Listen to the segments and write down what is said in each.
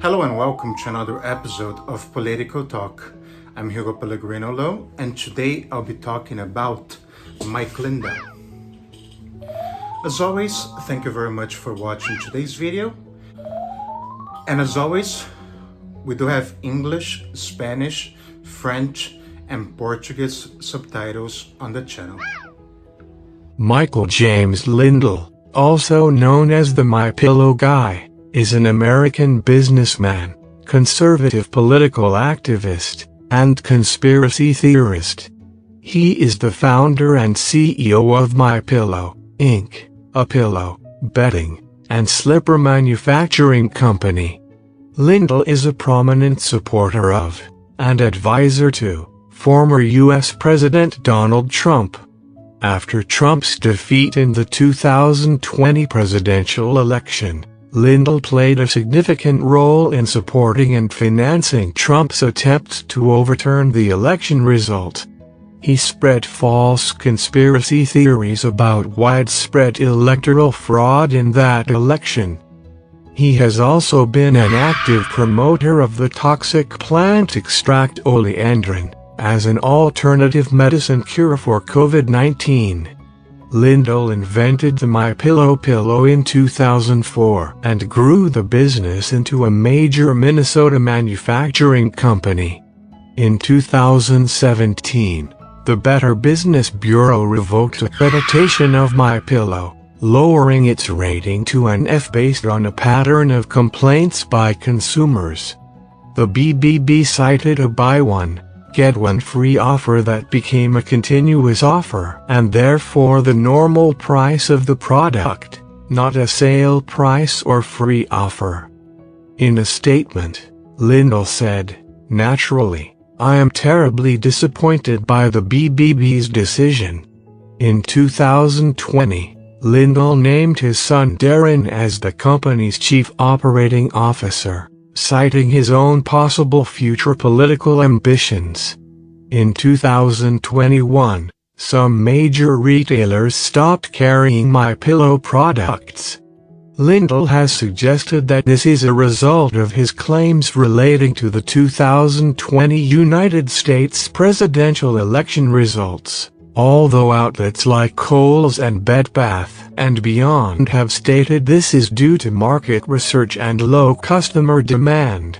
Hello and welcome to another episode of Political Talk. I'm Hugo Pellegrino Low, and today I'll be talking about Mike Lindell. As always, thank you very much for watching today's video. And as always, we do have English, Spanish, French, and Portuguese subtitles on the channel. Michael James Lindell, also known as the My Pillow Guy, is an American businessman, conservative political activist, and conspiracy theorist. He is the founder and CEO of My Pillow, Inc., a pillow, bedding, and slipper manufacturing company. Lindell is a prominent supporter of, and advisor to, former U.S. President Donald Trump. After Trump's defeat in the 2020 presidential election, Lindell played a significant role in supporting and financing Trump's attempt to overturn the election result. He spread false conspiracy theories about widespread electoral fraud in that election. He has also been an active promoter of the toxic plant extract oleandrin as an alternative medicine cure for COVID-19. Lindell invented the My Pillow pillow in 2004 and grew the business into a major Minnesota manufacturing company. In 2017, the Better Business Bureau revoked accreditation of My Pillow, lowering its rating to an F based on a pattern of complaints by consumers. The BBB cited a buy one, get one free offer that became a continuous offer and therefore the normal price of the product, not a sale price or free offer. In a statement, Lindell said, "Naturally, I am terribly disappointed by the BBB's decision." In 2020, Lindell named his son Darren as the company's chief operating officer, citing his own possible future political ambitions. In 2021, some major retailers stopped carrying My Pillow products. Lindell has suggested that this is a result of his claims relating to the 2020 United States presidential election results, although outlets like Kohl's and Bed Bath & Beyond have stated this is due to market research and low customer demand.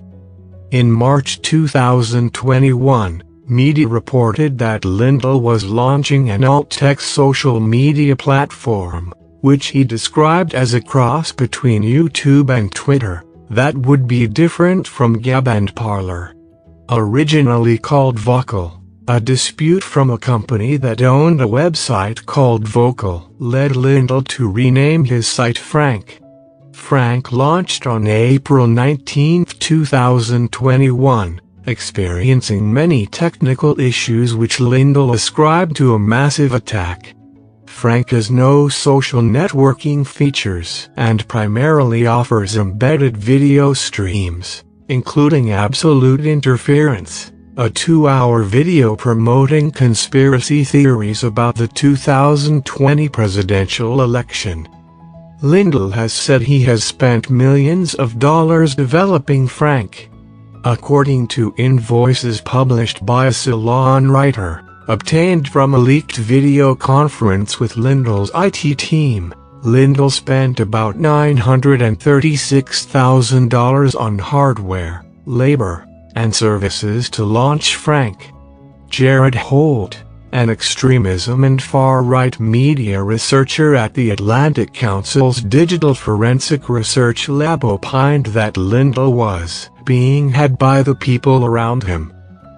In March 2021, media reported that Lindell was launching an alt-text social media platform, which he described as a cross between YouTube and Twitter, that would be different from Gab and Parler. Originally called Vocal, a dispute from a company that owned a website called Vocal led Lindell to rename his site Frank. Frank launched on April 19, 2021, experiencing many technical issues which Lindell ascribed to a massive attack. Frank has no social networking features and primarily offers embedded video streams, including Absolute Interference, a 2-hour video promoting conspiracy theories about the 2020 presidential election. Lindell has said he has spent millions of dollars developing Frank. According to invoices published by a Salon writer, obtained from a leaked video conference with Lindell's IT team, Lindell spent about $936,000 on hardware, labor, and services to launch Frank. Jared Holt, an extremism and far-right media researcher at the Atlantic Council's Digital Forensic Research Lab, opined that Lindell was being had by the people around him.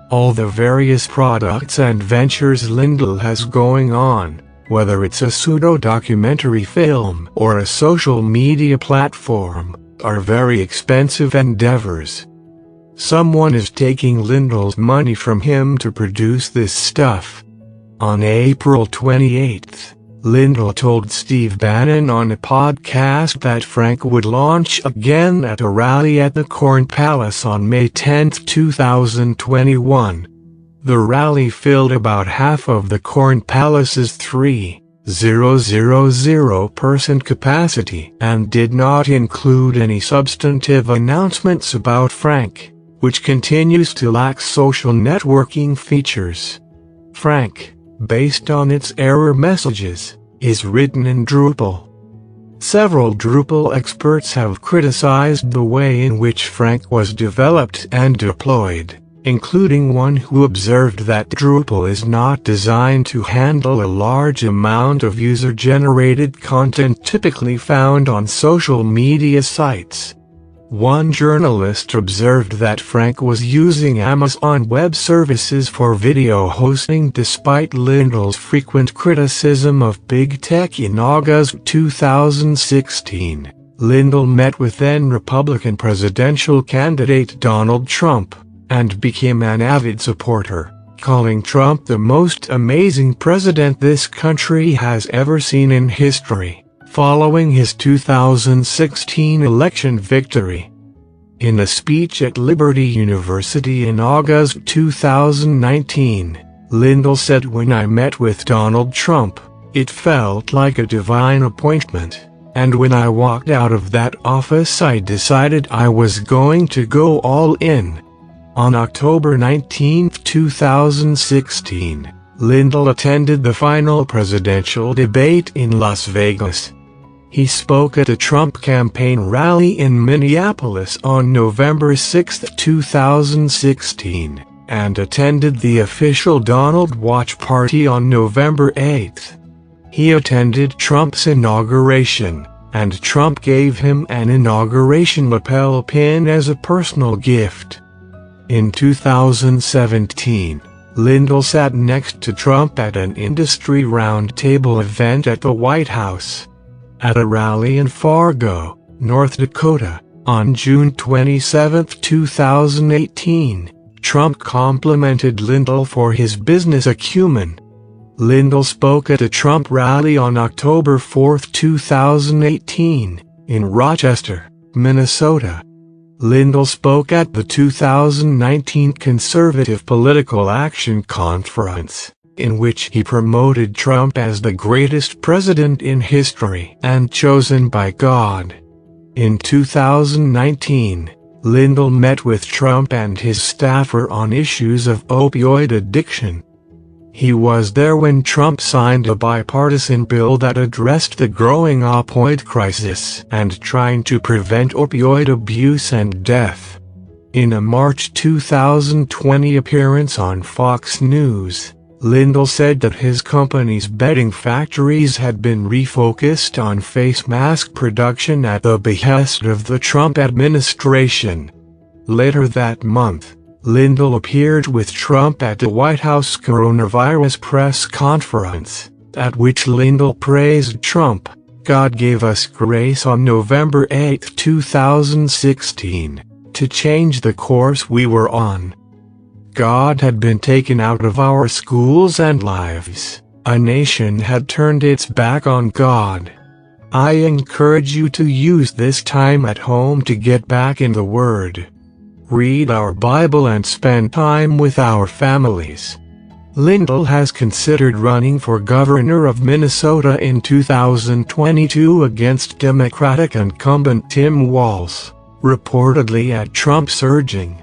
All the various products and ventures Lindell has going on, whether it's a pseudo-documentary film or a social media platform, are very expensive endeavors. Someone is taking Lindell's money from him to produce this stuff. On April 28, Lindell told Steve Bannon on a podcast that Frank would launch again at a rally at the Corn Palace on May 10, 2021. The rally filled about half of the Corn Palace's 3 000% capacity and did not include any substantive announcements about Frank, which continues to lack social networking features. Frank, based on its error messages, is written in Drupal. Several Drupal experts have criticized the way in which Frank was developed and deployed, including one who observed that Drupal is not designed to handle a large amount of user-generated content typically found on social media sites. One journalist observed that Frank was using Amazon Web Services for video hosting despite Lindell's frequent criticism of big tech. In August 2016, Lindell met with then-Republican presidential candidate Donald Trump and became an avid supporter, calling Trump the most amazing president this country has ever seen in history, following his 2016 election victory. In a speech at Liberty University in August 2019, Lindell said, "When I met with Donald Trump, it felt like a divine appointment, and when I walked out of that office I decided I was going to go all in." On October 19, 2016, Lindell attended the final presidential debate in Las Vegas. He spoke at a Trump campaign rally in Minneapolis on November 6, 2016, and attended the official Donald Watch Party on November 8. He attended Trump's inauguration, and Trump gave him an inauguration lapel pin as a personal gift. In 2017, Lindell sat next to Trump at an industry roundtable event at the White House. At a rally in Fargo, North Dakota, on June 27, 2018, Trump complimented Lindell for his business acumen. Lindell spoke at a Trump rally on October 4, 2018, in Rochester, Minnesota. Lindell spoke at the 2019 Conservative Political Action Conference, in which he promoted Trump as the greatest president in history and chosen by God. In 2019, Lindell met with Trump and his staffer on issues of opioid addiction. He was there when Trump signed a bipartisan bill that addressed the growing opioid crisis and trying to prevent opioid abuse and death. In a March 2020 appearance on Fox News, Lindell said that his company's bedding factories had been refocused on face mask production at the behest of the Trump administration. Later that month, Lindell appeared with Trump at the White House coronavirus press conference, at which Lindell praised Trump. "God gave us grace on November 8, 2016, to change the course we were on. God had been taken out of our schools and lives. A nation had turned its back on God. I encourage you to use this time at home to get back in the Word. Read our Bible and spend time with our families." Lindell has considered running for governor of Minnesota in 2022 against Democratic incumbent Tim Walz, reportedly at Trump's urging.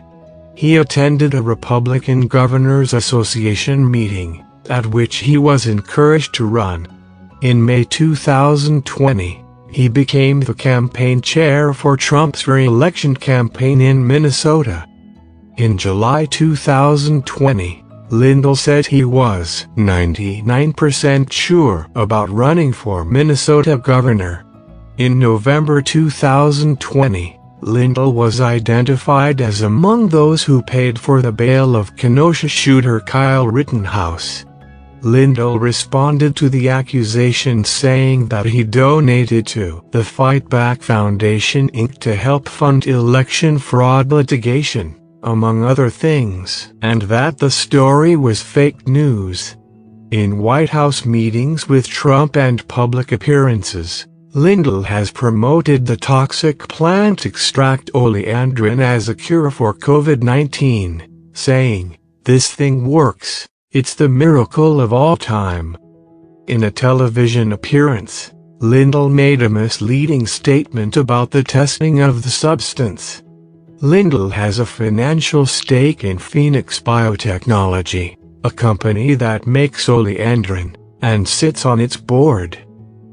He attended a Republican Governors Association meeting, at which he was encouraged to run. In May 2020, he became the campaign chair for Trump's re-election campaign in Minnesota. In July 2020, Lindell said he was 99% sure about running for Minnesota governor. In November 2020, Lindell was identified as among those who paid for the bail of Kenosha shooter Kyle Rittenhouse. Lindell responded to the accusation saying that he donated to the Fight Back Foundation Inc. to help fund election fraud litigation, among other things, and that the story was fake news. In White House meetings with Trump and public appearances, Lindell has promoted the toxic plant extract oleandrin as a cure for COVID-19, saying, "This thing works. It's the miracle of all time." In a television appearance, Lindell made a misleading statement about the testing of the substance. Lindell has a financial stake in Phoenix Biotechnology, a company that makes oleandrin, and sits on its board.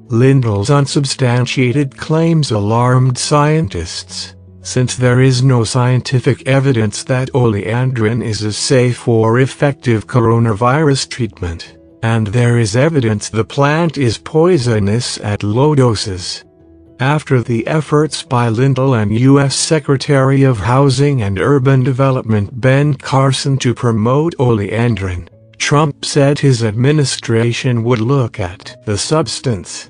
Lindell's unsubstantiated claims alarmed scientists, since there is no scientific evidence that oleandrin is a safe or effective coronavirus treatment, and there is evidence the plant is poisonous at low doses. After the efforts by Lindell and U.S. Secretary of Housing and Urban Development Ben Carson to promote oleandrin, Trump said his administration would look at the substance.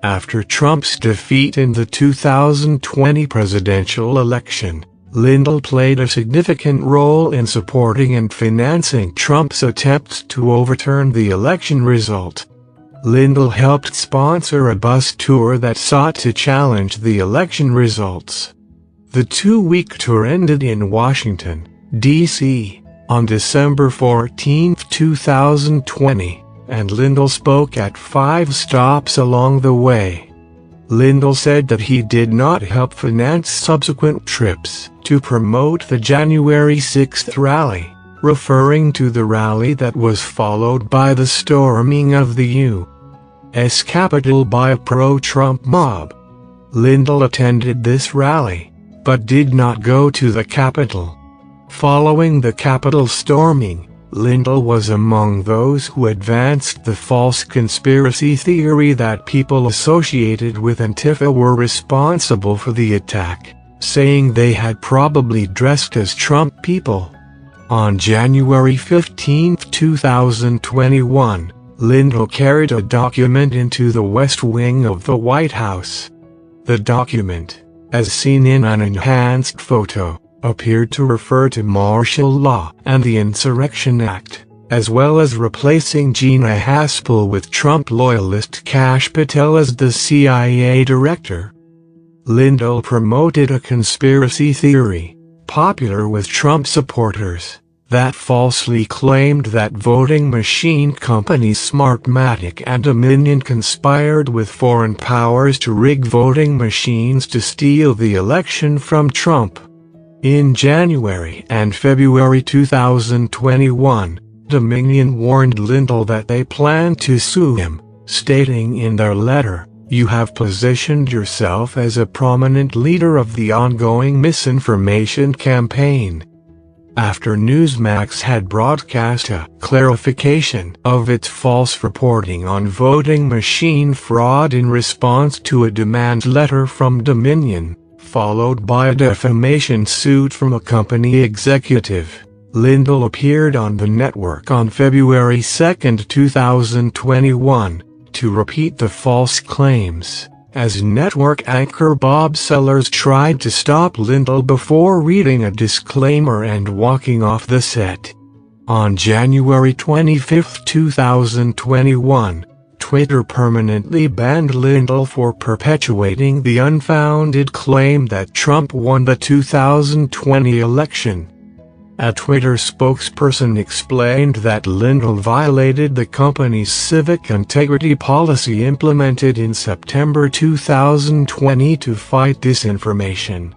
After Trump's defeat in the 2020 presidential election, Lindell played a significant role in supporting and financing Trump's attempts to overturn the election result. Lindell helped sponsor a bus tour that sought to challenge the election results. The two-week tour ended in Washington, D.C., on December 14, 2020, and Lindell spoke at 5 stops along the way. Lindell said that he did not help finance subsequent trips to promote the January 6th rally, referring to the rally that was followed by the storming of the U.S. Capitol by a pro-Trump mob. Lindell attended this rally, but did not go to the Capitol. Following the Capitol storming, Lindell was among those who advanced the false conspiracy theory that people associated with Antifa were responsible for the attack, saying they had probably dressed as Trump people. On January 15, 2021, Lindell carried a document into the West Wing of the White House. The document, as seen in an enhanced photo, appeared to refer to martial law and the Insurrection Act, as well as replacing Gina Haspel with Trump loyalist Kash Patel as the CIA director. Lindell promoted a conspiracy theory, popular with Trump supporters, that falsely claimed that voting machine companies Smartmatic and Dominion conspired with foreign powers to rig voting machines to steal the election from Trump. In January and February 2021, Dominion warned Lindell that they planned to sue him, stating in their letter, "You have positioned yourself as a prominent leader of the ongoing misinformation campaign." After Newsmax had broadcast a clarification of its false reporting on voting machine fraud in response to a demand letter from Dominion, followed by a defamation suit from a company executive, Lindell appeared on the network on February 2, 2021, to repeat the false claims, as network anchor Bob Sellers tried to stop Lindell before reading a disclaimer and walking off the set. On January 25, 2021, Twitter permanently banned Lindell for perpetuating the unfounded claim that Trump won the 2020 election. A Twitter spokesperson explained that Lindell violated the company's civic integrity policy implemented in September 2020 to fight disinformation.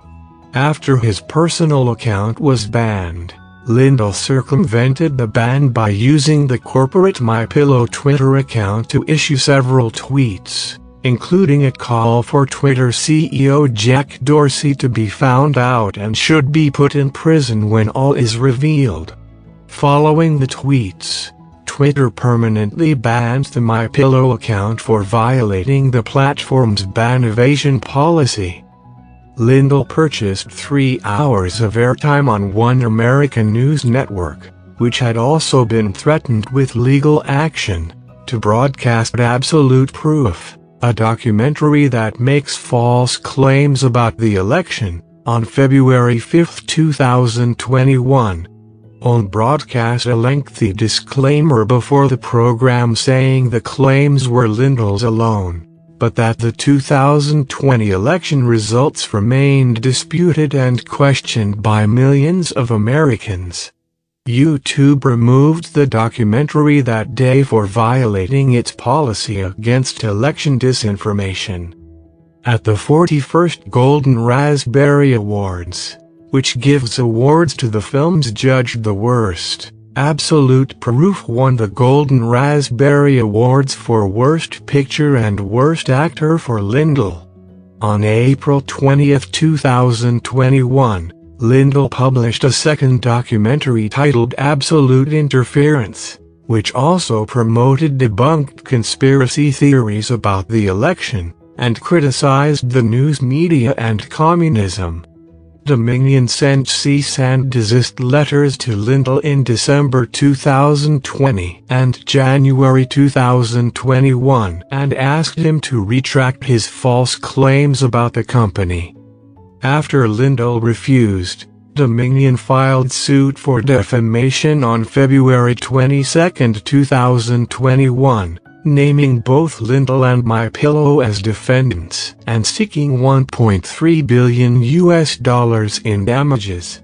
After his personal account was banned, Lindell circumvented the ban by using the corporate MyPillow Twitter account to issue several tweets, including a call for Twitter CEO Jack Dorsey to be found out and should be put in prison when all is revealed. Following the tweets, Twitter permanently banned the MyPillow account for violating the platform's ban evasion policy. Lindell purchased 3 hours of airtime on One American News Network, which had also been threatened with legal action, to broadcast Absolute Proof, a documentary that makes false claims about the election, on February 5, 2021. On broadcast a lengthy disclaimer before the program saying the claims were Lindell's alone, but that the 2020 election results remained disputed and questioned by millions of Americans. YouTube removed the documentary that day for violating its policy against election disinformation. At the 41st Golden Raspberry Awards, which gives awards to the films judged the worst, Absolute Proof won the Golden Raspberry Awards for Worst Picture and Worst Actor for Lindell. On April 20, 2021, Lindell published a second documentary titled Absolute Interference, which also promoted debunked conspiracy theories about the election, and criticized the news media and communism. Dominion sent cease and desist letters to Lindell in December 2020 and January 2021 and asked him to retract his false claims about the company. After Lindell refused, Dominion filed suit for defamation on February 22, 2021, naming both Lindell and MyPillow as defendants and seeking $1.3 billion in damages.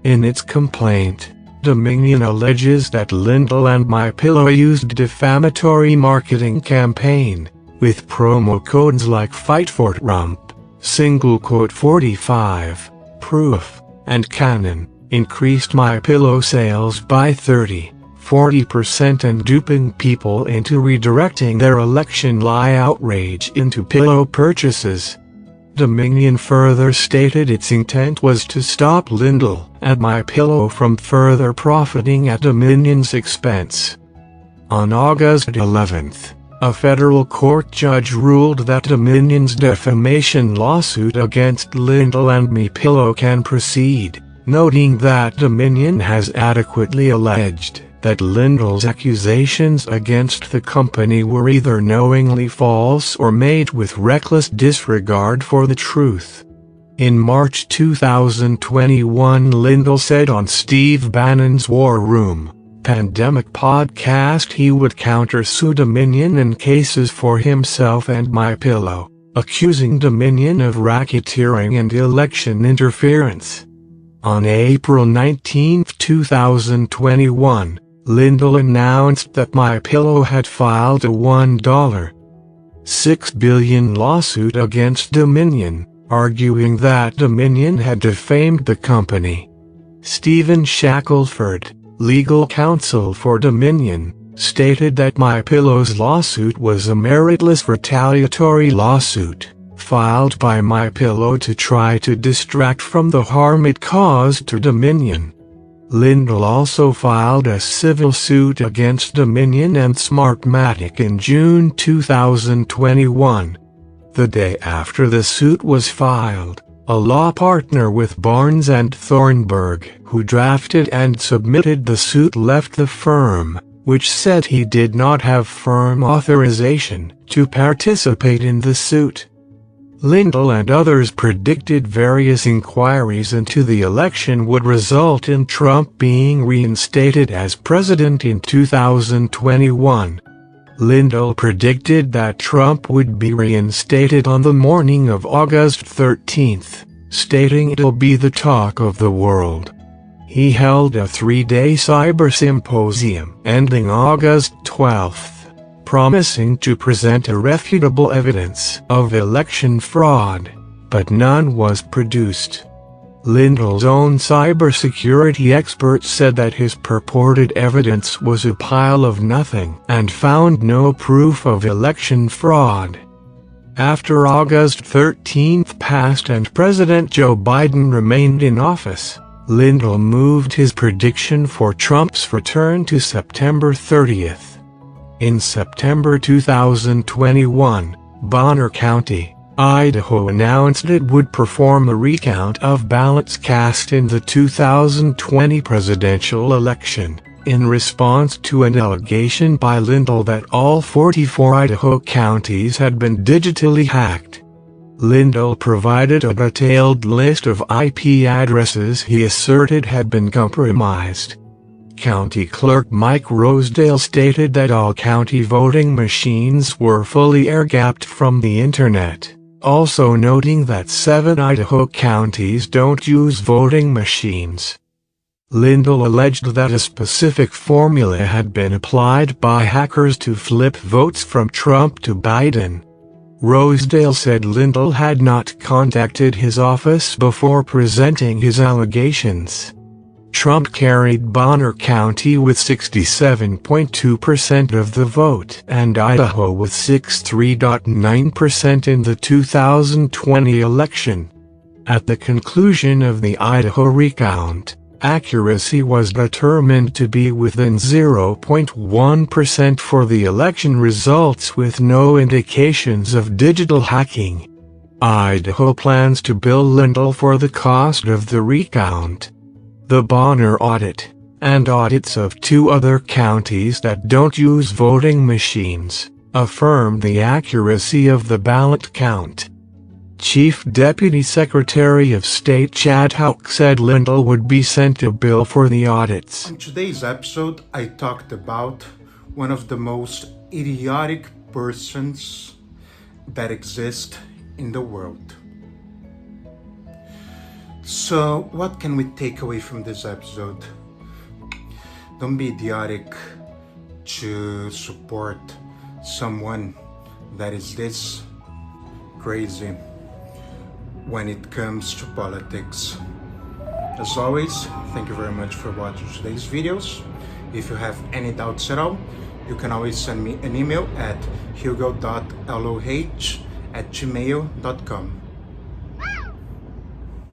In its complaint, Dominion alleges that Lindell and MyPillow used defamatory marketing campaign, with promo codes like Fight for Trump, #45, Proof, and Canon, increased MyPillow sales by 30–40% and duping people into redirecting their election lie outrage into pillow purchases. Dominion further stated its intent was to stop Lindell and MyPillow from further profiting at Dominion's expense. On August 11th, a federal court judge ruled that Dominion's defamation lawsuit against Lindell and MyPillow can proceed, noting that Dominion has adequately alleged that Lindell's accusations against the company were either knowingly false or made with reckless disregard for the truth. In March 2021, Lindell said on Steve Bannon's War Room Pandemic podcast he would countersue Dominion in cases for himself and MyPillow, accusing Dominion of racketeering and election interference. On April 19, 2021, Lindell announced that MyPillow had filed a $1.6 billion lawsuit against Dominion, arguing that Dominion had defamed the company. Stephen Shackelford, legal counsel for Dominion, stated that MyPillow's lawsuit was a meritless retaliatory lawsuit, filed by MyPillow to try to distract from the harm it caused to Dominion. Lindell also filed a civil suit against Dominion and Smartmatic in June 2021. The day after the suit was filed, a law partner with Barnes and Thornburg, who drafted and submitted the suit, left the firm, which said he did not have firm authorization to participate in the suit. Lindell and others predicted various inquiries into the election would result in Trump being reinstated as president in 2021. Lindell predicted that Trump would be reinstated on the morning of August 13, stating it'll be the talk of the world. He held a 3-day cyber symposium ending August 12, promising to present irrefutable evidence of election fraud, but none was produced. Lindell's own cybersecurity expert said that his purported evidence was a pile of nothing and found no proof of election fraud. After August 13 passed and President Joe Biden remained in office, Lindell moved his prediction for Trump's return to September 30. In September 2021, Bonner County, Idaho announced it would perform a recount of ballots cast in the 2020 presidential election, in response to an allegation by Lindell that all 44 Idaho counties had been digitally hacked. Lindell provided a detailed list of IP addresses he asserted had been compromised. County Clerk Mike Rosedale stated that all county voting machines were fully air-gapped from the internet, also noting that 7 Idaho counties don't use voting machines. Lindell alleged that a specific formula had been applied by hackers to flip votes from Trump to Biden. Rosedale said Lindell had not contacted his office before presenting his allegations. Trump carried Bonner County with 67.2% of the vote and Idaho with 63.9% in the 2020 election. At the conclusion of the Idaho recount, accuracy was determined to be within 0.1% for the election results with no indications of digital hacking. Idaho plans to bill Lindell for the cost of the recount. The Bonner audit, and audits of 2 other counties that don't use voting machines, affirmed the accuracy of the ballot count. Chief Deputy Secretary of State Chad Houck said Lindell would be sent a bill for the audits. In today's episode, I talked about one of the most idiotic persons that exist in the world. So, what can we take away from this episode? Don't be idiotic to support someone that is this crazy when it comes to politics. As always, thank you very much for watching today's videos. If you have any doubts at all, you can always send me an email at hugo.loh@gmail.com.